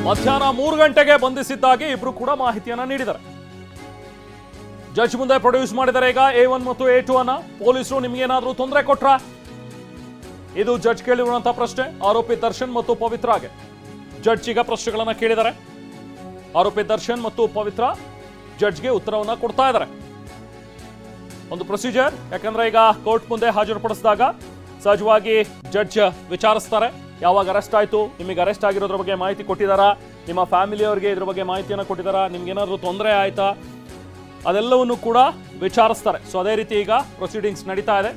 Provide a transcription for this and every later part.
ಮಧ್ಯಾಹ್ನ 3 ಗಂಟೆಗೆ ಬಂಧಿಸಿದ್ದಾಗಿ ಇಬ್ರು ಕೂಡ ಮಾಹಿತಿಯನ್ನ ನೀಡಿದ್ದಾರೆ. ಜಡ್ಜ್ ಮುಂದೆ ಪ್ರೊಡ್ಯೂಸ್ ಮಾಡಿದ್ದಾರೆ. ಈಗ A1 ಮತ್ತು A2 ಅನ್ನ ಪೊಲೀಸರು ನಿಮ್ಗೇನಾದ್ರೂ ತೊಂದರೆ ಕೊಟ್ರಾ? ಇದು ಜಡ್ಜ್ ಕೇಳಿರುವಂತಹ ಪ್ರಶ್ನೆ. ಆರೋಪಿ ದರ್ಶನ್ ಮತ್ತು ಪವಿತ್ರಾಗೆ ಜಡ್ಜ್ ಈಗ ಪ್ರಶ್ನೆಗಳನ್ನ ಕೇಳಿದ್ದಾರೆ. ಆರೋಪಿ ದರ್ಶನ್ ಮತ್ತು ಪವಿತ್ರ ಜಡ್ಜ್ಗೆ ಉತ್ತರವನ್ನ ಕೊಡ್ತಾ ಇದ್ದಾರೆ. ಒಂದು ಪ್ರೊಸೀಜರ್, ಯಾಕಂದ್ರೆ ಈಗ ಕೋರ್ಟ್ ಮುಂದೆ ಹಾಜರುಪಡಿಸಿದಾಗ ಸಹಜವಾಗಿ ಜಡ್ಜ್ ವಿಚಾರಿಸ್ತಾರೆ. ಯಾವಾಗ ಅರೆಸ್ಟ್ ಆಯ್ತು, ನಿಮಗೆ ಅರೆಸ್ಟ್ ಆಗಿರೋದ್ರ ಬಗ್ಗೆ ಮಾಹಿತಿ ಕೊಟ್ಟಿದ್ದಾರಾ, ನಿಮ್ಮ ಫ್ಯಾಮಿಲಿಯವರಿಗೆ ಇದ್ರ ಬಗ್ಗೆ ಮಾಹಿತಿಯನ್ನು ಕೊಟ್ಟಿದ್ದಾರಾ, ನಿಮ್ಗೇನಾದ್ರೂ ತೊಂದರೆ ಆಯ್ತಾ, ಅದೆಲ್ಲವನ್ನು ಕೂಡ ವಿಚಾರಿಸ್ತಾರೆ. ಸೊ ಅದೇ ರೀತಿ ಈಗ ಪ್ರೊಸೀಡಿಂಗ್ಸ್ ನಡೀತಾ ಇದೆ.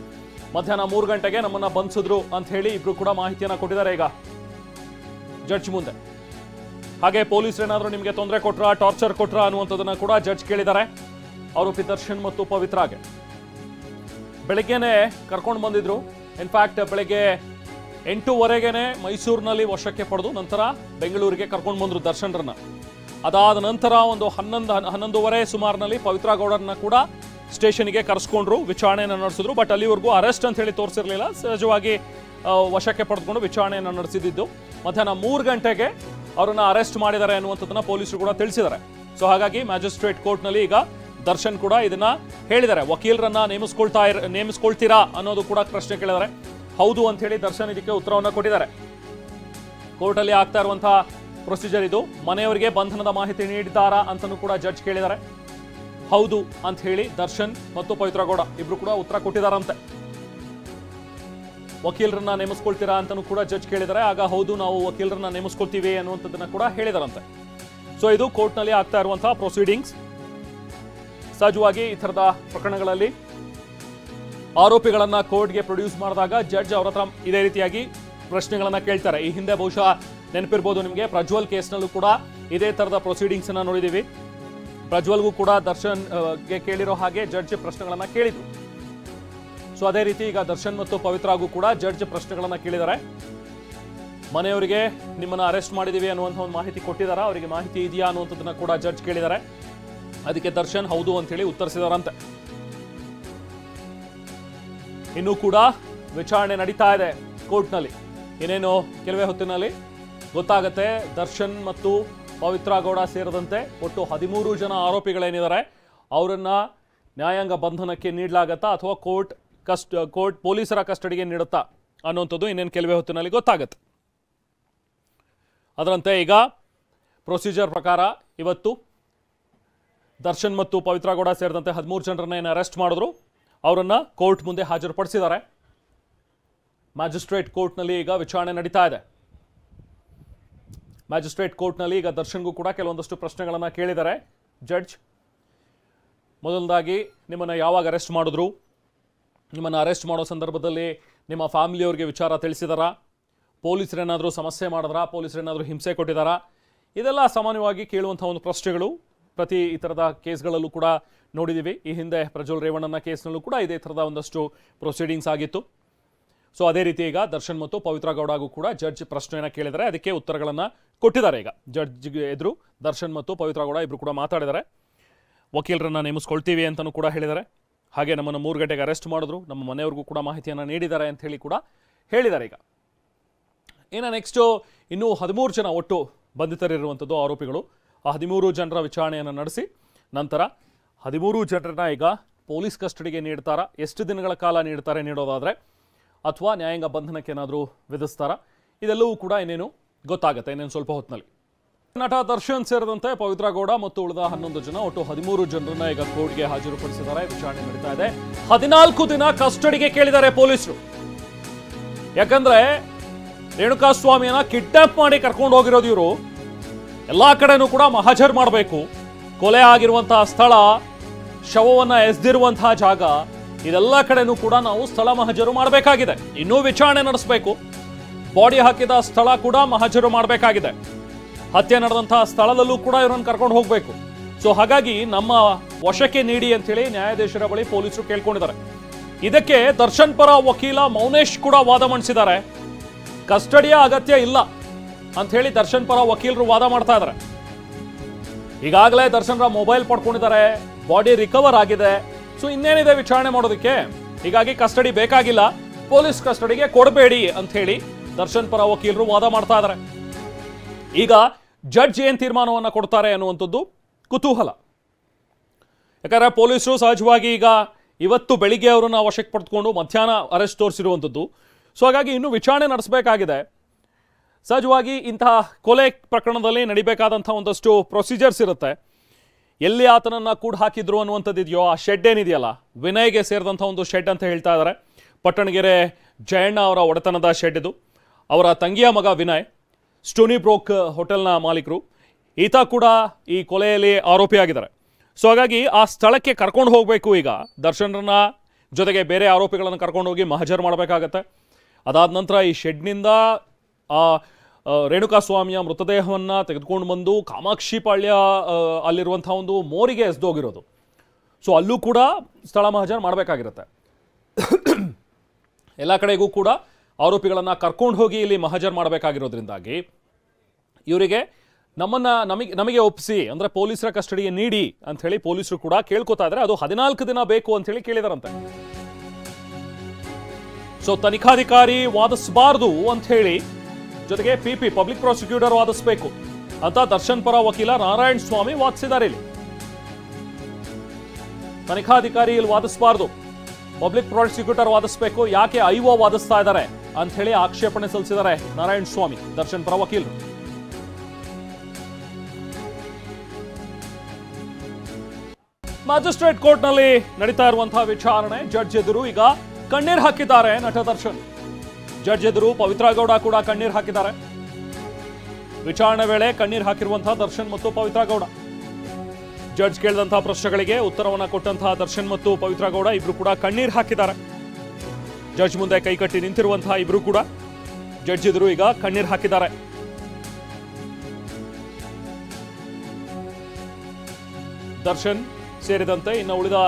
ಮಧ್ಯಾಹ್ನ 3 ಗಂಟೆಗೆ ನಮ್ಮನ್ನ ಬಂಧಿಸಿದ್ರು ಅಂತ ಹೇಳಿ ಇಬ್ರು ಕೂಡ ಮಾಹಿತಿಯನ್ನ ಕೊಟ್ಟಿದ್ದಾರೆ ಈಗ ಜಡ್ಜ್ ಮುಂದೆ. ಹಾಗೆ ಪೊಲೀಸರು ಏನಾದರೂ ನಿಮಗೆ ತೊಂದರೆ ಕೊಟ್ರಾ, ಟಾರ್ಚರ್ ಕೊಟ್ರಾ ಅನ್ನುವಂಥದ್ದನ್ನ ಕೂಡ ಜಡ್ಜ್ ಕೇಳಿದ್ದಾರೆ. ಆರೋಪಿ ದರ್ಶನ್ ಮತ್ತು ಪವಿತ್ರಾಗೆ ಬೆಳಗ್ಗೆನೆ ಕರ್ಕೊಂಡು ಬಂದಿದ್ರು. ಇನ್ಫ್ಯಾಕ್ಟ್ ಬೆಳಗ್ಗೆ 8:15ಗೆ ಮೈಸೂರಿನಲ್ಲಿ ವಶಕ್ಕೆ ಪಡೆದು ನಂತರ ಬೆಂಗಳೂರಿಗೆ ಕರ್ಕೊಂಡು ಬಂದ್ರು ದರ್ಶನ್ರನ್ನ. ಅದಾದ ನಂತರ ಒಂದು 11:30 ಸುಮಾರಿನಲ್ಲಿ ಪವಿತ್ರ ಗೌಡರನ್ನ ಕೂಡ ಸ್ಟೇಷನ್ಗೆ ಕರೆಸ್ಕೊಂಡ್ರು, ವಿಚಾರಣೆಯನ್ನು ನಡೆಸಿದ್ರು. ಬಟ್ ಅಲ್ಲಿವರೆಗೂ ಅರೆಸ್ಟ್ ಅಂತ ಹೇಳಿ ತೋರಿಸಿರ್ಲಿಲ್ಲ. ಸಹಜವಾಗಿ ವಶಕ್ಕೆ ಪಡೆದುಕೊಂಡು ವಿಚಾರಣೆಯನ್ನು ನಡೆಸಿದ್ದು. ಮಧ್ಯಾಹ್ನ 3 ಗಂಟೆಗೆ ಅವರನ್ನ ಅರೆಸ್ಟ್ ಮಾಡಿದ್ದಾರೆ ಅನ್ನುವಂಥದ್ದನ್ನ ಪೊಲೀಸರು ಕೂಡ ತಿಳಿಸಿದ್ದಾರೆ. ಸೊ ಹಾಗಾಗಿ ಮ್ಯಾಜಿಸ್ಟ್ರೇಟ್ ಕೋರ್ಟ್ನಲ್ಲಿ ಈಗ ದರ್ಶನ್ ಕೂಡ ಇದನ್ನ ಹೇಳಿದ್ದಾರೆ. ವಕೀಲರನ್ನ ನೇಮಿಸ್ಕೊಳ್ತೀರಾ ಅನ್ನೋದು ಕೂಡ ಪ್ರಶ್ನೆ ಕೇಳಿದ್ದಾರೆ. ಹೌದು ಅಂತ ಹೇಳಿ ದರ್ಶನ್ ಇದಕ್ಕೆ ಉತ್ತರವನ್ನ ಕೊಟ್ಟಿದ್ದಾರೆ. ಕೋರ್ಟಲ್ಲಿ ಆಗ್ತಾ ಇರುವಂತಹ ಪ್ರೊಸೀಜರ್ ಇದು. ಮನೆಯವರಿಗೆ ಬಂಧನದ ಮಾಹಿತಿ ನೀಡಿದ್ದಾರಾ ಅಂತಲೂ ಕೂಡ ಜಡ್ಜ್ ಕೇಳಿದ್ದಾರೆ. ಹೌದು ಅಂತ ಹೇಳಿ ದರ್ಶನ್ ಮತ್ತು ಪವಿತ್ರ ಗೌಡ ಇಬ್ರು ಕೂಡ ಉತ್ತರ ಕೊಟ್ಟಿದ್ದಾರಂತೆ. ವಕೀಲರನ್ನ ನೇಮಿಸ್ಕೊಳ್ತೀರಾ ಅಂತಲೂ ಕೂಡ ಜಡ್ಜ್ ಕೇಳಿದ್ದಾರೆ. ಆಗ ಹೌದು, ನಾವು ವಕೀಲರನ್ನ ನೇಮಿಸ್ಕೊಳ್ತೀವಿ ಅನ್ನುವಂಥದ್ದನ್ನ ಕೂಡ ಹೇಳಿದಾರಂತೆ. ಸೊ ಇದು ಕೋರ್ಟ್ನಲ್ಲಿ ಆಗ್ತಾ ಇರುವಂತಹ ಪ್ರೊಸೀಡಿಂಗ್ಸ್. ಸಹಜವಾಗಿ ಈ ಥರದ ಪ್ರಕರಣಗಳಲ್ಲಿ ಆರೋಪಿಗಳನ್ನ ಕೋರ್ಟ್ಗೆ ಪ್ರೊಡ್ಯೂಸ್ ಮಾಡಿದಾಗ ಜಡ್ಜ್ ಅವರ ಹತ್ರ ಇದೇ ರೀತಿಯಾಗಿ ಪ್ರಶ್ನೆಗಳನ್ನ ಕೇಳ್ತಾರೆ. ಈ ಹಿಂದೆ ಬಹುಶಃ ನೆನಪಿರ್ಬೋದು ನಿಮಗೆ, ಪ್ರಜ್ವಲ್ ಕೇಸ್ನಲ್ಲೂ ಕೂಡ ಇದೇ ಥರದ ಪ್ರೊಸೀಡಿಂಗ್ಸ್ ಅನ್ನ ನೋಡಿದ್ದೀವಿ. ಪ್ರಜ್ವಲ್ಗೂ ಕೂಡ ದರ್ಶನ್ಗೆ ಕೇಳಿರೋ ಹಾಗೆ ಜಡ್ಜ್ ಪ್ರಶ್ನೆಗಳನ್ನ ಕೇಳಿದ್ರು. ಸೊ ಅದೇ ರೀತಿ ಈಗ ದರ್ಶನ್ ಮತ್ತು ಪವಿತ್ರಾಗೂ ಕೂಡ ಜಡ್ಜ್ ಪ್ರಶ್ನೆಗಳನ್ನ ಕೇಳಿದ್ದಾರೆ. ಮನೆಯವರಿಗೆ ನಿಮ್ಮನ್ನ ಅರೆಸ್ಟ್ ಮಾಡಿದೀವಿ ಅನ್ನುವಂಥ ಒಂದು ಮಾಹಿತಿ ಕೊಟ್ಟಿದ್ದಾರೆ, ಅವರಿಗೆ ಮಾಹಿತಿ ಇದೆಯಾ ಅನ್ನುವಂಥದ್ದನ್ನ ಕೂಡ ಜಡ್ಜ್ ಕೇಳಿದ್ದಾರೆ. ಅದಕ್ಕೆ ದರ್ಶನ್ ಹೌದು ಅಂತ ಹೇಳಿ ಉತ್ತರಿಸಿದಾರಂತೆ. ಇನ್ನೂ ಕೂಡ ವಿಚಾರಣೆ ನಡೀತಾ ಇದೆ ಕೋರ್ಟ್ನಲ್ಲಿ. ಇನ್ನೇನು ಕೆಲವೇ ಹೊತ್ತಿನಲ್ಲಿ ಗೊತ್ತಾಗತ್ತೆ. ದರ್ಶನ್ ಮತ್ತು ಪವಿತ್ರ ಗೌಡ ಸೇರಿದಂತೆ ಒಟ್ಟು 13 ಜನ ಆರೋಪಿಗಳೇನಿದ್ದಾರೆ ಅವರನ್ನ ನ್ಯಾಯಾಂಗ ಬಂಧನಕ್ಕೆ ನೀಡಲಾಗತ್ತಾ ಅಥವಾ ಕೋರ್ಟ್ ಪೊಲೀಸರ ಕಸ್ಟಡಿಗೆ ನೀಡುತ್ತಾ ಅನ್ನುವಂಥದ್ದು ಇನ್ನೇನು ಕೆಲವೇ ಹೊತ್ತಿನಲ್ಲಿ ಗೊತ್ತಾಗತ್ತೆ. ಅದರಂತೆ ಈಗ ಪ್ರೊಸೀಜರ್ ಪ್ರಕಾರ ಇವತ್ತು ದರ್ಶನ್ ಮತ್ತು ಪವಿತ್ರ ಗೌಡ ಸೇರಿದಂತೆ 13 ಜನರನ್ನ ಏನು ಅರೆಸ್ಟ್ ಮಾಡಿದ್ರು ಅವರನ್ನ ಕೋರ್ಟ್ ಮುಂದೆ ಹಾಜರುಪಡಿಸಿದ್ದಾರೆ. ಮ್ಯಾಜಿಸ್ಟ್ರೇಟ್ ಕೋರ್ಟ್ನಲ್ಲಿ ಈಗ ವಿಚಾರಣೆ ನಡೀತಾ ಇದೆ. ಮ್ಯಾಜಿಸ್ಟ್ರೇಟ್ ಕೋರ್ಟ್ನಲ್ಲಿ ಈಗ ದರ್ಶನ್ಗೂ ಕೂಡ ಕೆಲವೊಂದಷ್ಟು ಪ್ರಶ್ನೆಗಳನ್ನು ಕೇಳಿದ್ದಾರೆ ಜಡ್ಜ್. ಮೊದಲದಾಗಿ, ನಿಮ್ಮನ್ನು ಯಾವಾಗ ಅರೆಸ್ಟ್ ಮಾಡಿದ್ರು, ನಿಮ್ಮನ್ನು ಅರೆಸ್ಟ್ ಮಾಡೋ ಸಂದರ್ಭದಲ್ಲಿ ನಿಮ್ಮ ಫ್ಯಾಮಿಲಿಯವ್ರಿಗೆ ವಿಚಾರ ತಿಳಿಸಿದಾರಾ, ಪೊಲೀಸರೇನಾದರೂ ಸಮಸ್ಯೆ ಮಾಡಿದ್ರಾ, ಪೊಲೀಸರೇನಾದರೂ ಹಿಂಸೆ ಕೊಟ್ಟಿದ್ದಾರಾ, ಇದೆಲ್ಲ ಸಾಮಾನ್ಯವಾಗಿ ಕೇಳುವಂಥ ಒಂದು ಪ್ರಶ್ನೆಗಳು. ಪ್ರತಿ ಈ ಥರದ ಕೇಸ್ಗಳಲ್ಲೂ ಕೂಡ ನೋಡಿದ್ದೀವಿ. ಈ ಹಿಂದೆ ಪ್ರಜ್ವಲ್ ರೇವಣ್ಣನ ಕೇಸ್ನಲ್ಲೂ ಕೂಡ ಇದೇ ಥರದ ಒಂದಷ್ಟು ಪ್ರೊಸೀಡಿಂಗ್ಸ್ ಆಗಿತ್ತು. ಸೊ ಅದೇ ರೀತಿ ಈಗ ದರ್ಶನ್ ಮತ್ತು ಪವಿತ್ರ ಗೌಡಗೂ ಕೂಡ ಜಡ್ಜ್ ಪ್ರಶ್ನೆಯನ್ನು ಕೇಳಿದರೆ ಅದಕ್ಕೆ ಉತ್ತರಗಳನ್ನು ಕೊಟ್ಟಿದ್ದಾರೆ. ಈಗ ಜಡ್ಜ್ಗೆ ಎದುರು ದರ್ಶನ್ ಮತ್ತು ಪವಿತ್ರ ಗೌಡ ಇಬ್ಬರು ಕೂಡ ಮಾತಾಡಿದ್ದಾರೆ. ವಕೀಲರನ್ನ ನೇಮಿಸ್ಕೊಳ್ತೀವಿ ಅಂತಲೂ ಕೂಡ ಹೇಳಿದ್ದಾರೆ. ಹಾಗೆ ನಮ್ಮನ್ನು 3 ಗಂಟೆಗೆ ಅರೆಸ್ಟ್ ಮಾಡಿದ್ರು, ನಮ್ಮ ಮನೆಯವ್ರಿಗೂ ಕೂಡ ಮಾಹಿತಿಯನ್ನು ನೀಡಿದ್ದಾರೆ ಅಂತ ಹೇಳಿ ಕೂಡ ಹೇಳಿದ್ದಾರೆ. ಈಗ ಇನ್ನು ನೆಕ್ಸ್ಟು ಇನ್ನೂ 13 ಜನ ಒಟ್ಟು ಬಂಧಿತರಿರುವಂಥದ್ದು ಆರೋಪಿಗಳು. ಆ 13 ಜನರ ವಿಚಾರಣೆಯನ್ನು ನಡೆಸಿ ನಂತರ 13 ಜನರನ್ನ ಈಗ ಪೊಲೀಸ್ ಕಸ್ಟಡಿಗೆ ನೀಡ್ತಾರಾ, ಎಷ್ಟು ದಿನಗಳ ಕಾಲ ನೀಡೋದಾದರೆ, ಅಥವಾ ನ್ಯಾಯಾಂಗ ಬಂಧನಕ್ಕೆ ಏನಾದರೂ ವಿಧಿಸ್ತಾರಾ, ಇದೆಲ್ಲವೂ ಕೂಡ ಇನ್ನೇನು ಗೊತ್ತಾಗುತ್ತೆ ಇನ್ನೇನು ಸ್ವಲ್ಪ ಹೊತ್ತಿನಲ್ಲಿ. ನಟ ದರ್ಶನ್ ಸೇರಿದಂತೆ ಪವಿತ್ರ ಗೌಡ ಮತ್ತು ಉಳಿದ 11 ಜನ ಒಟ್ಟು 13 ಜನರನ್ನ ಈಗ ಕೋರ್ಟ್ಗೆ ಹಾಜರುಪಡಿಸಿದ್ದಾರೆ. ವಿಚಾರಣೆ ನಡೀತಾ ಇದೆ. 14 ದಿನ ಕಸ್ಟಡಿಗೆ ಕೇಳಿದ್ದಾರೆ ಪೊಲೀಸರು. ಯಾಕಂದ್ರೆ ರೇಣುಕಾಸ್ವಾಮಿಯನ್ನ ಕಿಡ್ನಾಪ್ ಮಾಡಿ ಕರ್ಕೊಂಡು ಹೋಗಿರೋದು ಇವರು. ಎಲ್ಲಾ ಕಡೆನೂ ಕೂಡ ಮಹಜರ್ ಮಾಡಬೇಕು. ಕೊಲೆ ಆಗಿರುವಂತಹ ಸ್ಥಳ, ಶವವನ್ನ ಎಸೆದಿರುವಂತಹ ಜಾಗ, ಇದೆಲ್ಲ ಕಡೆನೂ ಕೂಡ ನಾವು ಸ್ಥಳ ಮಹಜರು ಮಾಡಬೇಕಾಗಿದೆ. ಇನ್ನೂ ವಿಚಾರಣೆ ನಡೆಸಬೇಕು. ಬಾಡಿ ಹಾಕಿದ ಸ್ಥಳ ಕೂಡ ಮಹಜರು ಮಾಡಬೇಕಾಗಿದೆ. ಹತ್ಯೆ ನಡೆದಂತಹ ಸ್ಥಳದಲ್ಲೂ ಕೂಡ ಇವರನ್ನು ಕರ್ಕೊಂಡು ಹೋಗಬೇಕು. ಸೊ ಹಾಗಾಗಿ ನಮ್ಮ ವಶಕ್ಕೆ ನೀಡಿ ಅಂತೇಳಿ ನ್ಯಾಯಾಧೀಶರ ಬಳಿ ಪೊಲೀಸರು ಕೇಳ್ಕೊಂಡಿದ್ದಾರೆ. ಇದಕ್ಕೆ ದರ್ಶನ್ ಪರ ವಕೀಲ ಮೌನೇಶ್ ಕೂಡ ವಾದ ಮಂಡಿಸಿದ್ದಾರೆ. ಕಸ್ಟಡಿಯ ಅಗತ್ಯ ಇಲ್ಲ ಅಂತ ಹೇಳಿ ದರ್ಶನ್ ಪರ ವಕೀಲರು ವಾದ ಮಾಡ್ತಾ ಇದ್ದಾರೆ. ಈಗಾಗಲೇ ದರ್ಶನ್ರ ಮೊಬೈಲ್ ಪಡ್ಕೊಂಡಿದ್ದಾರೆ, ಬಾಡಿ ರಿಕವರ್ ಆಗಿದೆ. ಸೊ ಇನ್ನೇನಿದೆ ವಿಚಾರಣೆ ಮಾಡೋದಕ್ಕೆ, ಹೀಗಾಗಿ ಕಸ್ಟಡಿ ಬೇಕಾಗಿಲ್ಲ, ಪೊಲೀಸ್ ಕಸ್ಟಡಿಗೆ ಕೊಡಬೇಡಿ ಅಂತ ಹೇಳಿ ದರ್ಶನ್ ಪರ ವಕೀಲರು ವಾದ ಮಾಡ್ತಾ ಇದ್ದಾರೆ. ಈಗ ಜಡ್ಜ್ ಏನು ತೀರ್ಮಾನವನ್ನು ಕೊಡ್ತಾರೆ ಅನ್ನುವಂಥದ್ದು ಕುತೂಹಲ. ಯಾಕಂದರೆ ಪೊಲೀಸರು ಸಹಜವಾಗಿ ಈಗ ಇವತ್ತು ಬೆಳಿಗ್ಗೆ ಅವರನ್ನು ವಶಕ್ಕೆ ಪಡೆದುಕೊಂಡು ಮಧ್ಯಾಹ್ನ ಅರೆಸ್ಟ್ ತೋರಿಸಿರುವಂಥದ್ದು. ಸೊ ಹಾಗಾಗಿ ಇನ್ನೂ ವಿಚಾರಣೆ ನಡೆಸಬೇಕಾಗಿದೆ. ಸಹಜವಾಗಿ ಇಂತಹ ಕೊಲೆ ಪ್ರಕರಣದಲ್ಲಿ ನಡಿಬೇಕಾದಂಥ ಒಂದಷ್ಟು ಪ್ರೊಸೀಜರ್ಸ್ ಇರುತ್ತೆ. ಎಲ್ಲಿ ಆತನನ್ನು ಕೂಡ ಹಾಕಿದ್ರು ಅನ್ನುವಂಥದ್ದು ಇದೆಯೋ ಆ ಶೆಡ್ ಏನಿದೆಯಲ್ಲ, ವಿನಯ್ಗೆ ಸೇರಿದಂಥ ಒಂದು ಶೆಡ್ ಅಂತ ಹೇಳ್ತಾ ಇದ್ದಾರೆ. ಪಟ್ಟಣಗೆರೆ ಜಯಣ್ಣ ಅವರ ಒಡೆತನದ ಶೆಡ್ ಇದು. ಅವರ ತಂಗಿಯ ಮಗ ವಿನಯ್ ಸ್ಟೋನಿ ಬ್ರೋಕ್ ಹೋಟೆಲ್ನ ಮಾಲೀಕರು. ಈತ ಕೂಡ ಈ ಕೊಲೆಯಲ್ಲಿ ಆರೋಪಿಯಾಗಿದ್ದಾರೆ. ಸೊ ಹಾಗಾಗಿ ಆ ಸ್ಥಳಕ್ಕೆ ಕರ್ಕೊಂಡು ಹೋಗಬೇಕು. ಈಗ ದರ್ಶನ್ರನ್ನ ಜೊತೆಗೆ ಬೇರೆ ಆರೋಪಿಗಳನ್ನು ಕರ್ಕೊಂಡು ಹೋಗಿ ಮಹಜರ್ ಮಾಡಬೇಕಾಗತ್ತೆ. ಅದಾದ ನಂತರ ಈ ಶೆಡ್ನಿಂದ ಆ ರೇಣುಕಾಸ್ವಾಮಿಯ ಮೃತದೇಹವನ್ನು ತೆಗೆದುಕೊಂಡು ಬಂದು ಕಾಮಾಕ್ಷಿಪಾಳ್ಯ ಅಲ್ಲಿರುವಂಥ ಒಂದು ಮೋರಿಗೆ ಎಸ್ದೋಗಿರೋದು. ಸೊ ಅಲ್ಲೂ ಕೂಡ ಸ್ಥಳ ಮಹಜರ್ ಮಾಡಬೇಕಾಗಿರುತ್ತೆ. ಎಲ್ಲ ಕಡೆಗೂ ಕೂಡ ಆರೋಪಿಗಳನ್ನು ಕರ್ಕೊಂಡು ಹೋಗಿ ಇಲ್ಲಿ ಮಹಜರ್ ಮಾಡಬೇಕಾಗಿರೋದ್ರಿಂದಾಗಿ ಇವರಿಗೆ ನಮಗೆ ಒಪ್ಪಿಸಿ, ಅಂದರೆ ಪೊಲೀಸರ ಕಸ್ಟಡಿಗೆ ನೀಡಿ ಅಂಥೇಳಿ ಪೊಲೀಸರು ಕೂಡ ಕೇಳ್ಕೊತಾ ಇದ್ದಾರೆ. ಅದು 14 ದಿನ ಬೇಕು ಅಂಥೇಳಿ ಕೇಳಿದಾರಂತೆ. ಸೊ ತನಿಖಾಧಿಕಾರಿ ವಾದಿಸಬಾರ್ದು ಅಂಥೇಳಿ, ಜೊತೆಗೆ ಪಿ ಪಬ್ಲಿಕ್ ಪ್ರಾಸಿಕ್ಯೂಟರ್ ವಾದಿಸಬೇಕು ಅಂತ ದರ್ಶನ್ ಪರ ವಕೀಲ ನಾರಾಯಣ ಸ್ವಾಮಿ ವಾದಿಸಿದ್ದಾರೆ. ಇಲ್ಲಿ ತನಿಖಾಧಿಕಾರಿ ಇಲ್ಲಿ ವಾದಿಸಬಾರ್ದು, ಪಬ್ಲಿಕ್ ಪ್ರಾಸಿಕ್ಯೂಟರ್ ವಾದಿಸಬೇಕು. ಯಾಕೆ ಐಒ ವಾದಿಸ್ತಾ ಇದ್ದಾರೆ ಅಂತ ಹೇಳಿ ಆಕ್ಷೇಪಣೆ ಸಲ್ಲಿಸಿದ್ದಾರೆ ನಾರಾಯಣ ಸ್ವಾಮಿ, ದರ್ಶನ್ ಪರ ವಕೀಲರು. ಮ್ಯಾಜಿಸ್ಟ್ರೇಟ್ ಕೋರ್ಟ್ನಲ್ಲಿ ನಡೀತಾ ಇರುವಂತಹ ವಿಚಾರಣೆ. ಜಡ್ಜ್ ಎದುರು ಈಗ ಕಣ್ಣೀರು ಹಾಕಿದ್ದಾರೆ ನಟ ದರ್ಶನ್. ಜಡ್ಜ್ ಎದುರು ಪವಿತ್ರ ಗೌಡ ಕೂಡ ಕಣ್ಣೀರು ಹಾಕಿದ್ದಾರೆ. ವಿಚಾರಣೆ ವೇಳೆ ಕಣ್ಣೀರು ಹಾಕಿರುವಂತಹ ದರ್ಶನ್ ಮತ್ತು ಪವಿತ್ರ ಗೌಡ. ಜಡ್ಜ್ ಕೇಳಿದಂತಹ ಪ್ರಶ್ನೆಗಳಿಗೆ ಉತ್ತರವನ್ನು ಕೊಟ್ಟಂತಹ ದರ್ಶನ್ ಮತ್ತು ಪವಿತ್ರ ಗೌಡ ಇಬ್ರು ಕೂಡ ಕಣ್ಣೀರು ಹಾಕಿದ್ದಾರೆ. ಜಡ್ಜ್ ಮುಂದೆ ಕೈಕಟ್ಟಿ ನಿಂತಿರುವಂತಹ ಇಬ್ರು ಕೂಡ ಜಡ್ಜ್ ಎದುರು ಈಗ ಕಣ್ಣೀರು ಹಾಕಿದ್ದಾರೆ. ದರ್ಶನ್ ಸೇರಿದಂತೆ ಇನ್ನು ಉಳಿದ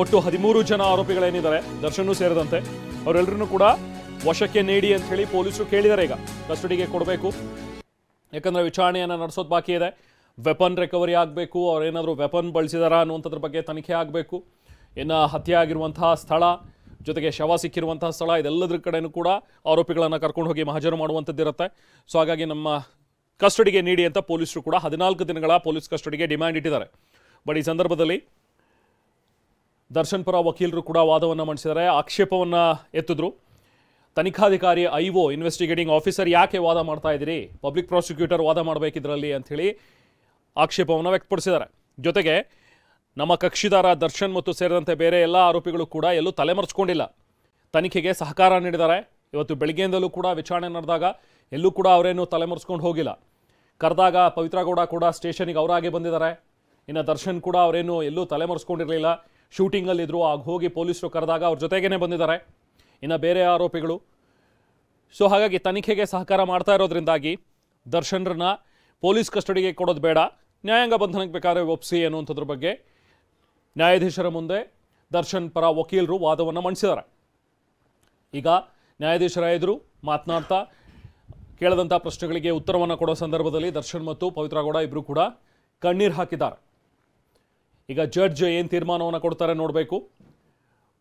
ಒಟ್ಟು 13 ಜನ ಆರೋಪಿಗಳೇನಿದ್ದಾರೆ, ದರ್ಶನ್ ಸೇರಿದಂತೆ ಅವರೆಲ್ಲರನ್ನೂ ಕೂಡ ವಶಕ್ಕೆ ನೀಡಿ ಅಂತ ಹೇಳಿ ಪೊಲೀಸರು ಕೇಳಿದ್ದಾರೆ. ಈಗ ಕಸ್ಟಡಿಗೆ ಕೊಡಬೇಕು, ಯಾಕಂದ್ರೆ ವಿಚಾರಣೆಯನ್ನು ನಡೆಸೋದು ಬಾಕಿ ಇದೆ. ವೆಪನ್ ರಿಕವರಿ ಆಗಬೇಕು, ಅವರೇನಾದರೂ ವೆಪನ್ ಬಳಸಿದಾರಾ ಅನ್ನುವಂಥದ್ರ ಬಗ್ಗೆ ತನಿಖೆ ಆಗಬೇಕು. ಇನ್ನು ಹತ್ಯೆ ಆಗಿರುವಂತಹ ಸ್ಥಳ, ಜೊತೆಗೆ ಶವ ಸಿಕ್ಕಿರುವಂತಹ ಸ್ಥಳ, ಇದೆಲ್ಲದರ ಕಡೆಯೂ ಕೂಡ ಆರೋಪಿಗಳನ್ನು ಕರ್ಕೊಂಡು ಹೋಗಿ ಮಹಜರು ಮಾಡುವಂಥದ್ದಿರುತ್ತೆ. ಸೊ ಹಾಗಾಗಿ ನಮ್ಮ ಕಸ್ಟಡಿಗೆ ನೀಡಿ ಅಂತ ಪೊಲೀಸರು ಕೂಡ 14 ದಿನಗಳ ಪೊಲೀಸ್ ಕಸ್ಟಡಿಗೆ ಡಿಮ್ಯಾಂಡ್ ಇಟ್ಟಿದ್ದಾರೆ. ಬಟ್ ಈ ಸಂದರ್ಭದಲ್ಲಿ ದರ್ಶನ್ ಪರ ವಕೀಲರು ಕೂಡ ವಾದವನ್ನು ಮಂಡಿಸಿದ್ದಾರೆ, ಆಕ್ಷೇಪವನ್ನು ಎತ್ತಿದ್ರು. ತನಿಖಾಧಿಕಾರಿ ಐಒ ಇನ್ವೆಸ್ಟಿಗೇಟಿಂಗ್ ಆಫೀಸರ್ ಯಾಕೆ ವಾದ ಮಾಡ್ತಾ ಇದ್ದೀರಿ, ಪಬ್ಲಿಕ್ ಪ್ರಾಸಿಕ್ಯೂಟರ್ ವಾದ ಮಾಡಬೇಕಿದ್ರಲ್ಲಿ ಅಂಥೇಳಿ ಆಕ್ಷೇಪವನ್ನು ವ್ಯಕ್ತಪಡಿಸಿದ್ದಾರೆ. ಜೊತೆಗೆ ನಮ್ಮ ಕಕ್ಷಿದಾರ ದರ್ಶನ್ ಮತ್ತು ಸೇರಿದಂತೆ ಬೇರೆ ಎಲ್ಲ ಆರೋಪಿಗಳು ಕೂಡ ಎಲ್ಲೂ ತಲೆಮರೆಸ್ಕೊಂಡಿಲ್ಲ, ತನಿಖೆಗೆ ಸಹಕಾರ ನೀಡಿದ್ದಾರೆ. ಇವತ್ತು ಬೆಳಗ್ಗೆಯಿಂದಲೂ ಕೂಡ ವಿಚಾರಣೆ ನಡೆದಾಗ ಎಲ್ಲೂ ಕೂಡ ಅವರೇನು ತಲೆಮರೆಸ್ಕೊಂಡು ಹೋಗಿಲ್ಲ. ಕರೆದಾಗ ಪವಿತ್ರ ಗೌಡ ಕೂಡ ಸ್ಟೇಷನಿಗೆ ಅವರಾಗೆ ಬಂದಿದ್ದಾರೆ. ಇನ್ನು ದರ್ಶನ್ ಕೂಡ ಅವರೇನು ಎಲ್ಲೂ ತಲೆಮರೆಸ್ಕೊಂಡಿರಲಿಲ್ಲ, ಶೂಟಿಂಗಲ್ಲಿದ್ದರು. ಆಗ ಹೋಗಿ ಪೊಲೀಸರು ಕರೆದಾಗ ಅವ್ರ ಜೊತೆಗೇ ಬಂದಿದ್ದಾರೆ ಇನ್ನು ಬೇರೆ ಆರೋಪಿಗಳು. ಸೊ ಹಾಗಾಗಿ ತನಿಖೆಗೆ ಸಹಕಾರ ಮಾಡ್ತಾ ಇರೋದ್ರಿಂದಾಗಿ ದರ್ಶನ್ರನ್ನ ಪೊಲೀಸ್ ಕಸ್ಟಡಿಗೆ ಕೊಡೋದು ಬೇಡ, ನ್ಯಾಯಾಂಗ ಬಂಧನಕ್ಕೆ ಬೇಕಾದ್ರೆ ಒಪ್ಪಿಸಿ ಅನ್ನುವಂಥದ್ರ ಬಗ್ಗೆ ನ್ಯಾಯಾಧೀಶರ ಮುಂದೆ ದರ್ಶನ್ ಪರ ವಕೀಲರು ವಾದವನ್ನು ಮಂಡಿಸಿದ್ದಾರೆ. ಈಗ ನ್ಯಾಯಾಧೀಶರ ಎದುರು ಮಾತನಾಡ್ತಾ ಕೇಳದಂಥ ಪ್ರಶ್ನೆಗಳಿಗೆ ಉತ್ತರವನ್ನು ಕೊಡೋ ಸಂದರ್ಭದಲ್ಲಿ ದರ್ಶನ್ ಮತ್ತು ಪವಿತ್ರ ಗೌಡ ಇಬ್ಬರು ಕೂಡ ಕಣ್ಣೀರು ಹಾಕಿದ್ದಾರೆ. ಈಗ ಜಡ್ಜ್ ಏನು ತೀರ್ಮಾನವನ್ನು ಕೊಡ್ತಾರೆ ನೋಡಬೇಕು,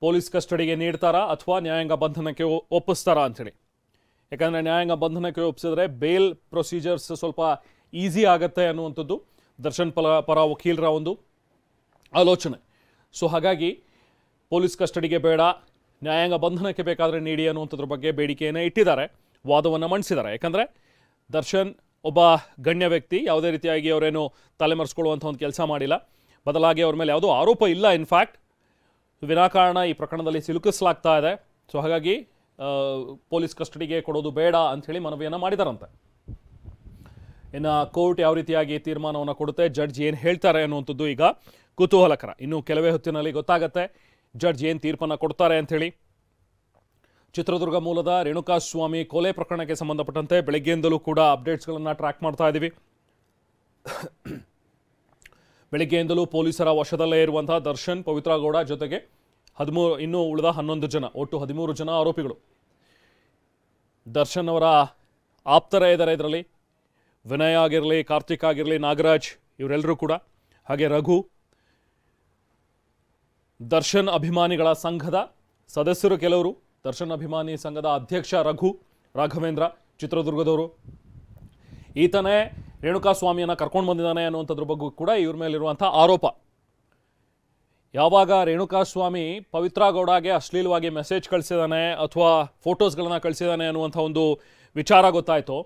ಪೊಲೀಸ್ ಕಸ್ಟಡಿಗೆ ನೀಡ್ತಾರಾ ಅಥವಾ ನ್ಯಾಯಾಂಗ ಬಂಧನಕ್ಕೆ ಒಪ್ಪಿಸ್ತಾರಾ ಅಂಥೇಳಿ. ಯಾಕಂದರೆ ನ್ಯಾಯಾಂಗ ಬಂಧನಕ್ಕೆ ಒಪ್ಪಿಸಿದ್ರೆ ಬೇಲ್ ಪ್ರೊಸೀಜರ್ಸ್ ಸ್ವಲ್ಪ ಈಸಿ ಆಗುತ್ತೆ ಅನ್ನುವಂಥದ್ದು ದರ್ಶನ್ ಪರ ವಕೀಲರ ಒಂದು ಆಲೋಚನೆ. ಸೊ ಹಾಗಾಗಿ ಪೊಲೀಸ್ ಕಸ್ಟಡಿಗೆ ಬೇಡ, ನ್ಯಾಯಾಂಗ ಬಂಧನಕ್ಕೆ ಬೇಕಾದರೆ ನೀಡಿ ಅನ್ನುವಂಥದ್ರ ಬಗ್ಗೆ ಬೇಡಿಕೆಯನ್ನು ಇಟ್ಟಿದ್ದಾರೆ, ವಾದವನ್ನು ಮಂಡಿಸಿದ್ದಾರೆ. ಯಾಕಂದರೆ ದರ್ಶನ್ ಒಬ್ಬ ಗಣ್ಯ ವ್ಯಕ್ತಿ, ಯಾವುದೇ ರೀತಿಯಾಗಿ ಅವರೇನು ತಲೆಮರೆಸ್ಕೊಳ್ಳುವಂಥ ಒಂದು ಕೆಲಸ ಮಾಡಿಲ್ಲ, ಬದಲಾಗಿ ಅವ್ರ ಮೇಲೆ ಯಾವುದೋ ಆರೋಪ ಇಲ್ಲ. ಇನ್ಫ್ಯಾಕ್ಟ್ ವಿನಾಕಾರಣ ಈ ಪ್ರಕರಣದಲ್ಲಿ ಸಿಲುಕಿಸಲಾಗ್ತಾ ಇದೆ. ಸೊ ಹಾಗಾಗಿ ಪೊಲೀಸ್ ಕಸ್ಟಡಿಗೆ ಕೊಡೋದು ಬೇಡ ಅಂಥೇಳಿ ಮನವಿಯನ್ನು ಮಾಡಿದಾರಂತೆ. ಇನ್ನು ಕೋರ್ಟ್ ಯಾವ ರೀತಿಯಾಗಿ ತೀರ್ಮಾನವನ್ನು ಕೊಡುತ್ತೆ, ಜಡ್ಜ್ ಏನು ಹೇಳ್ತಾರೆ ಅನ್ನುವಂಥದ್ದು ಈಗ ಕುತೂಹಲಕರ. ಇನ್ನು ಕೆಲವೇ ಹೊತ್ತಿನಲ್ಲಿ ಗೊತ್ತಾಗುತ್ತೆ ಜಡ್ಜ್ ಏನು ತೀರ್ಪನ್ನು ಕೊಡ್ತಾರೆ ಅಂಥೇಳಿ. ಚಿತ್ರದುರ್ಗ ಮೂಲದ ರೇಣುಕಾಸ್ವಾಮಿ ಕೊಲೆ ಪ್ರಕರಣಕ್ಕೆ ಸಂಬಂಧಪಟ್ಟಂತೆ ಬೆಳಗ್ಗೆಯಿಂದಲೂ ಕೂಡ ಅಪ್ಡೇಟ್ಸ್ಗಳನ್ನು ಟ್ರ್ಯಾಕ್ ಮಾಡ್ತಾ ಇದ್ದೀವಿ. ಬೆಳಗ್ಗೆಯಿಂದಲೂ ಪೊಲೀಸರ ವಶದಲ್ಲೇ ಇರುವಂತಹ ದರ್ಶನ್, ಪವಿತ್ರ ಗೌಡ ಜೊತೆಗೆ ಇನ್ನೂ ಉಳಿದ 11 ಜನ, ಒಟ್ಟು 13 ಜನ ಆರೋಪಿಗಳು. ದರ್ಶನ್ ಅವರ ಆಪ್ತರೇ ಇದ್ದಾರೆ ಇದರಲ್ಲಿ. ವಿನಯ್ ಆಗಿರಲಿ, ಕಾರ್ತಿಕ್ ಆಗಿರಲಿ, ನಾಗರಾಜ್ ಇವರೆಲ್ಲರೂ ಕೂಡ, ಹಾಗೆ ರಘು. ದರ್ಶನ್ ಅಭಿಮಾನಿಗಳ ಸಂಘದ ಸದಸ್ಯರು ಕೆಲವರು, ದರ್ಶನ್ ಅಭಿಮಾನಿ ಸಂಘದ ಅಧ್ಯಕ್ಷ ರಘು ರಾಘವೇಂದ್ರ ಚಿತ್ರದುರ್ಗದವರು. ಈತನೇ ರೇಣುಕಾಸ್ವಾಮಿಯನ್ನು ಕರ್ಕೊಂಡು ಬಂದಿದ್ದಾನೆ ಅನ್ನುವಂಥದ್ರ ಬಗ್ಗೆ ಕೂಡ ಇವ್ರ ಮೇಲಿರುವಂಥ ಆರೋಪ. ಯಾವಾಗ ರೇಣುಕಾಸ್ವಾಮಿ ಪವಿತ್ರ ಗೌಡಗೆ ಅಶ್ಲೀಲವಾಗಿ ಮೆಸೇಜ್ ಕಳಿಸಿದಾನೆ ಅಥವಾ ಫೋಟೋಸ್ಗಳನ್ನು ಕಳಿಸಿದಾನೆ ಅನ್ನುವಂಥ ಒಂದು ವಿಚಾರ ಗೊತ್ತಾಯಿತು,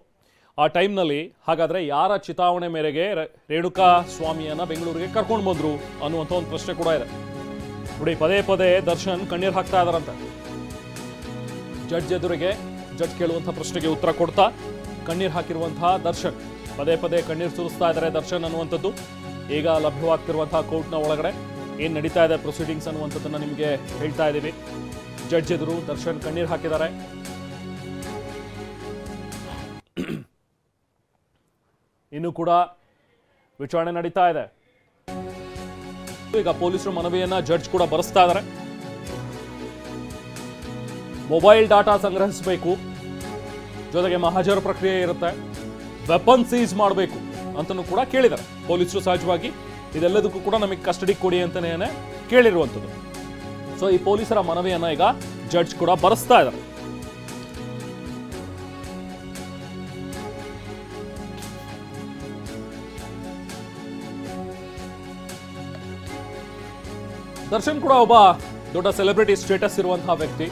ಆ ಟೈಮ್ನಲ್ಲಿ ಹಾಗಾದರೆ ಯಾರ ಚಿತಾವಣೆ ಮೇರೆಗೆ ರೇಣುಕಾಸ್ವಾಮಿಯನ್ನು ಬೆಂಗಳೂರಿಗೆ ಕರ್ಕೊಂಡು ಬಂದರು ಅನ್ನುವಂಥ ಒಂದು ಪ್ರಶ್ನೆ ಕೂಡ ಇದೆ. ನೋಡಿ, ಪದೇ ಪದೇ ದರ್ಶನ್ ಕಣ್ಣೀರು ಹಾಕ್ತಾ ಇದ್ದಾರಂತೆ. ಜಡ್ಜ್ ಎದುರಿಗೆ ಜಡ್ಜ್ ಕೇಳುವಂಥ ಪ್ರಶ್ನೆಗೆ ಉತ್ತರ ಕೊಡ್ತಾ ಕಣ್ಣೀರು ಹಾಕಿರುವಂತಹ ದರ್ಶನ್, ಪದೇ ಪದೇ ಕಣ್ಣೀರು ಸುರಿಸ್ತಾ ಇದ್ದಾರೆ ದರ್ಶನ್ ಅನ್ನುವಂಥದ್ದು ಈಗ ಲಭ್ಯವಾಗ್ತಿರುವಂತಹ ಕೋರ್ಟ್ನ ಒಳಗಡೆ ಏನು ನಡೀತಾ ಇದೆ ಪ್ರೊಸೀಡಿಂಗ್ಸ್ ಅನ್ನುವಂಥದ್ದನ್ನು ನಿಮಗೆ ಹೇಳ್ತಾ ಇದ್ದೀವಿ. ಜಡ್ಜ್ ಎದುರು ದರ್ಶನ್ ಕಣ್ಣೀರು ಹಾಕಿದ್ದಾರೆ. ಇನ್ನು ಕೂಡ ವಿಚಾರಣೆ ನಡೀತಾ ಇದೆ. ಈಗ ಪೊಲೀಸರು ಮನವಿಯನ್ನ ಜಡ್ಜ್ ಕೂಡ ಬರೆಸ್ತಾ ಇದ್ದಾರೆ. ಮೊಬೈಲ್ ಡಾಟಾ ಸಂಗ್ರಹಿಸಬೇಕು, ಜೊತೆಗೆ ಮಹಾಜರು ಪ್ರಕ್ರಿಯೆ ಇರುತ್ತೆ, ವೆಪನ್ ಸೀಸ್ ಮಾಡಬೇಕು ಅಂತಲೂ ಕೂಡ ಕೇಳಿದ್ದಾರೆ ಪೊಲೀಸರು. ಸಹಜವಾಗಿ ಇದೆಲ್ಲದಕ್ಕೂ ಕೂಡ ನಮಗೆ ಕಸ್ಟಡಿ ಕೊಡಿ ಅಂತಲೇ ಕೇಳಿರುವಂಥದ್ದು. ಸೊ ಈ ಪೊಲೀಸರ ಮನವಿಯನ್ನ ಈಗ ಜಡ್ಜ್ ಕೂಡ ಬರೆಸ್ತಾ ಇದ್ದಾರೆ. ದರ್ಶನ್ ಕೂಡ ಒಬ್ಬ ದೊಡ್ಡ ಸೆಲೆಬ್ರಿಟಿ ಸ್ಟೇಟಸ್ ಇರುವಂತಹ ವ್ಯಕ್ತಿ.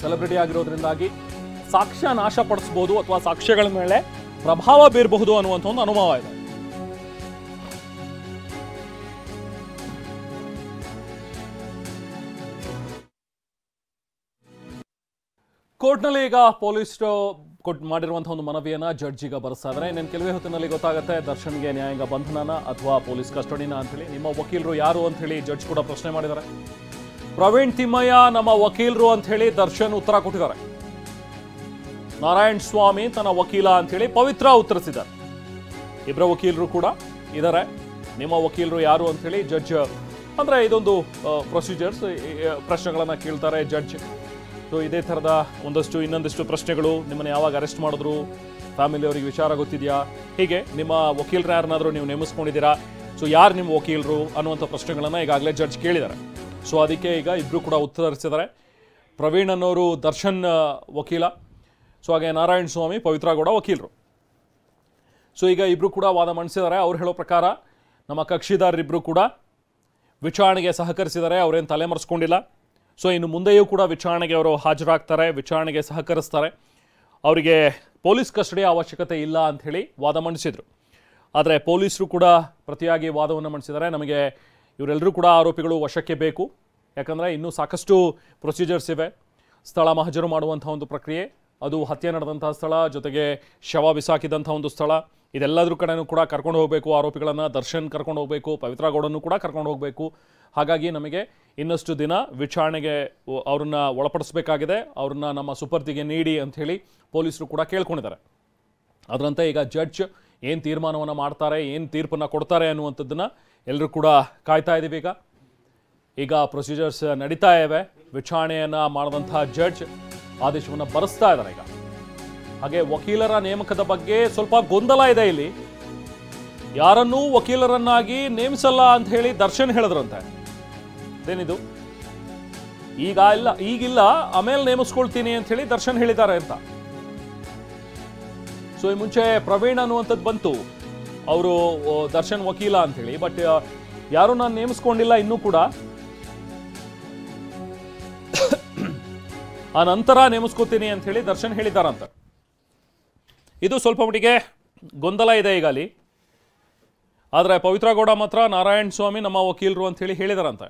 ಸೆಲೆಬ್ರಿಟಿ ಆಗಿರೋದ್ರಿಂದಾಗಿ ಸಾಕ್ಷ್ಯ ನಾಶ ಪಡಿಸಬಹುದು ಅಥವಾ ಸಾಕ್ಷ್ಯಗಳ ಮೇಲೆ ಪ್ರಭಾವ ಬೀರಬಹುದು ಅನ್ನುವಂಥ ಒಂದು ಅನುಭವ ಇದೆ. ಕೋರ್ಟ್ನಲ್ಲಿ ಈಗ ಪೊಲೀಸರು ಮಾಡಿರುವಂತಹ ಒಂದು ಮನವಿಯನ್ನ ಜಡ್ಜ್ ಈಗ ಬರೆಸ್ತಾ ಇದ್ದಾರೆ. ಇನ್ನೇನು ಕೆಲವೇ ಹೊತ್ತಿನಲ್ಲಿ ಗೊತ್ತಾಗುತ್ತೆ ದರ್ಶನ್ಗೆ ನ್ಯಾಯಾಂಗ ಬಂಧನನ ಅಥವಾ ಪೊಲೀಸ್ ಕಸ್ಟಡಿನ ಅಂತೇಳಿ. ನಿಮ್ಮ ವಕೀಲರು ಯಾರು ಅಂತ ಹೇಳಿ ಜಡ್ಜ್ ಕೂಡ ಪ್ರಶ್ನೆ ಮಾಡಿದ್ದಾರೆ. ಪ್ರವೀಣ್ ತಿಮ್ಮಯ್ಯ ನಮ್ಮ ವಕೀಲರು ಅಂತ ಹೇಳಿ ದರ್ಶನ್ ಉತ್ತರ ಕೊಟ್ಟಿದ್ದಾರೆ. ನಾರಾಯಣ್ ಸ್ವಾಮಿ ತನ್ನ ವಕೀಲ ಅಂತ ಹೇಳಿ ಪವಿತ್ರ ಉತ್ತರಿಸಿದ್ದಾರೆ. ಇಬ್ಬರ ವಕೀಲರು ಕೂಡ ಇದ್ದಾರೆ. ನಿಮ್ಮ ವಕೀಲರು ಯಾರು ಅಂತ ಹೇಳಿ ಜಡ್ಜ್, ಅಂದ್ರೆ ಇದೊಂದು ಪ್ರೊಸೀಜರ್ಸ್, ಪ್ರಶ್ನೆಗಳನ್ನ ಕೇಳ್ತಾರೆ ಜಡ್ಜ್. ಸೊ ಇದೇ ಥರದ ಇನ್ನೊಂದಿಷ್ಟು ಪ್ರಶ್ನೆಗಳು, ನಿಮ್ಮನ್ನು ಯಾವಾಗ ಅರೆಸ್ಟ್ ಮಾಡಿದ್ರು, ಫ್ಯಾಮಿಲಿಯವರಿಗೆ ವಿಚಾರ ಗೊತ್ತಿದೆಯಾ, ಹೀಗೆ ನಿಮ್ಮ ವಕೀಲರು ಯಾರನ್ನಾದರೂ ನೀವು ನೇಮಿಸ್ಕೊಂಡಿದ್ದೀರಾ, ಸೊ ಯಾರು ನಿಮ್ಮ ವಕೀಲರು ಅನ್ನುವಂಥ ಪ್ರಶ್ನೆಗಳನ್ನು ಈಗಾಗಲೇ ಜಡ್ಜ್ ಕೇಳಿದ್ದಾರೆ. ಸೊ ಅದಕ್ಕೆ ಈಗ ಇಬ್ಬರು ಕೂಡ ಉತ್ತರಿಸಿದ್ದಾರೆ. ಪ್ರವೀಣ್ ಅನ್ನೋರು ದರ್ಶನ್ ವಕೀಲ, ಸೊ ಹಾಗೆ ನಾರಾಯಣ್ ಸ್ವಾಮಿ ಪವಿತ್ರ ಗೌಡ ವಕೀಲರು. ಸೊ ಈಗ ಇಬ್ಬರು ಕೂಡ ವಾದ ಮಂಡಿಸಿದ್ದಾರೆ. ಅವ್ರು ಹೇಳೋ ಪ್ರಕಾರ ನಮ್ಮ ಕಕ್ಷಿದಾರರಿಬ್ಬರು ಕೂಡ ವಿಚಾರಣೆಗೆ ಸಹಕರಿಸಿದ್ದಾರೆ, ಅವರೇನು ತಲೆಮರೆಸ್ಕೊಂಡಿಲ್ಲ. ಸೊ ಇನ್ನು ಮುಂದೆಯೂ ಕೂಡ ವಿಚಾರಣೆಗೆ ಅವರು ಹಾಜರಾಗ್ತಾರೆ, ವಿಚಾರಣೆಗೆ ಸಹಕರಿಸ್ತಾರೆ. ಅವರಿಗೆ ಪೊಲೀಸ್ ಕಸ್ಟಡಿಯ ಅವಶ್ಯಕತೆ ಇಲ್ಲ ಅಂಥೇಳಿ ವಾದ ಮಂಡಿಸಿದರು. ಆದರೆ ಪೊಲೀಸರು ಕೂಡ ಪ್ರತಿಯಾಗಿ ವಾದವನ್ನು ಮಂಡಿಸಿದ್ದಾರೆ. ನಮಗೆ ಇವರೆಲ್ಲರೂ ಕೂಡ ಆರೋಪಿಗಳು ವಶಕ್ಕೆ ಬೇಕು, ಯಾಕಂದರೆ ಇನ್ನೂ ಸಾಕಷ್ಟು ಪ್ರೊಸೀಜರ್ಸ್ ಇವೆ. ಸ್ಥಳ ಮಹಜರು ಮಾಡುವಂಥ ಒಂದು ಪ್ರಕ್ರಿಯೆ, ಅದು ಹತ್ಯೆ ನಡೆದಂಥ ಸ್ಥಳ, ಜೊತೆಗೆ ಶವ ಬಿಸಾಕಿದಂಥ ಒಂದು ಸ್ಥಳ, ಇದೆಲ್ಲದ್ರ ಕಡೆನೂ ಕೂಡ ಕರ್ಕೊಂಡು ಹೋಗಬೇಕು ಆರೋಪಿಗಳನ್ನು. ದರ್ಶನ್ ಕರ್ಕೊಂಡು ಹೋಗಬೇಕು, ಪವಿತ್ರ ಗೌಡನ್ನು ಕೂಡ ಕರ್ಕೊಂಡು ಹೋಗಬೇಕು. ಹಾಗಾಗಿ ನಮಗೆ ಇನ್ನಷ್ಟು ದಿನ ವಿಚಾರಣೆಗೆ ಅವ್ರನ್ನ ಒಳಪಡಿಸಬೇಕಾಗಿದೆ, ಅವ್ರನ್ನ ನಮ್ಮ ಸುಪರ್ದಿಗೆ ನೀಡಿ ಅಂಥೇಳಿ ಪೊಲೀಸರು ಕೂಡ ಕೇಳ್ಕೊಂಡಿದ್ದಾರೆ. ಅದರಂತೆ ಈಗ ಜಡ್ಜ್ ಏನು ತೀರ್ಮಾನವನ್ನು ಮಾಡ್ತಾರೆ, ಏನು ತೀರ್ಪನ್ನು ಕೊಡ್ತಾರೆ ಅನ್ನುವಂಥದ್ದನ್ನು ಎಲ್ಲರೂ ಕೂಡ ಕಾಯ್ತಾ ಇದ್ದೀವಿ. ಈಗ ಪ್ರೊಸೀಜರ್ಸ್ ನಡೀತಾ ಇವೆ. ವಿಚಾರಣೆಯನ್ನು ಮಾಡಿದಂಥ ಜಡ್ಜ್ ಆದೇಶವನ್ನು ಬರೆಸ್ತಾ ಇದ್ದಾರೆ ಈಗ. ಹಾಗೆ ವಕೀಲರ ನೇಮಕದ ಬಗ್ಗೆ ಸ್ವಲ್ಪ ಗೊಂದಲ ಇದೆ ಇಲ್ಲಿ. ಯಾರನ್ನೂ ವಕೀಲರನ್ನಾಗಿ ನೇಮಿಸಲ್ಲ ಅಂತ ಹೇಳಿ ದರ್ಶನ್ ಹೇಳಿದ್ರಂತೆ. ಅದೇನಿದು, ಈಗಿಲ್ಲ ಆಮೇಲೆ ನೇಮಿಸ್ಕೊಳ್ತೀನಿ ಅಂತ ಹೇಳಿ ದರ್ಶನ್ ಹೇಳಿದ್ದಾರೆ ಅಂತ. ಸೊ ಈ ಮುಂಚೆ ಪ್ರವೀಣ್ ಅನ್ನುವಂಥದ್ದು ಬಂತು, ಅವರು ದರ್ಶನ್ ವಕೀಲ ಅಂತ ಹೇಳಿ. ಬಟ್ ಯಾರು ನಾನು ನೇಮಿಸ್ಕೊಂಡಿಲ್ಲ ಇನ್ನೂ ಕೂಡ, ಆ ನಂತರ ನೇಮಿಸ್ಕೋತೀನಿ ಅಂತ ಹೇಳಿ ದರ್ಶನ್ ಹೇಳಿದ್ದಾರಂತ. ಇದು ಸ್ವಲ್ಪ ಮಟ್ಟಿಗೆ ಗೊಂದಲ ಇದೆ ಈಗ ಅಲ್ಲಿ. ಆದರೆ ಪವಿತ್ರ ಗೌಡ ಮಾತ್ರ ನಾರಾಯಣ್ ಸ್ವಾಮಿ ನಮ್ಮ ವಕೀಲರು ಅಂತ ಹೇಳಿ ಹೇಳಿದಾರಂತೆ.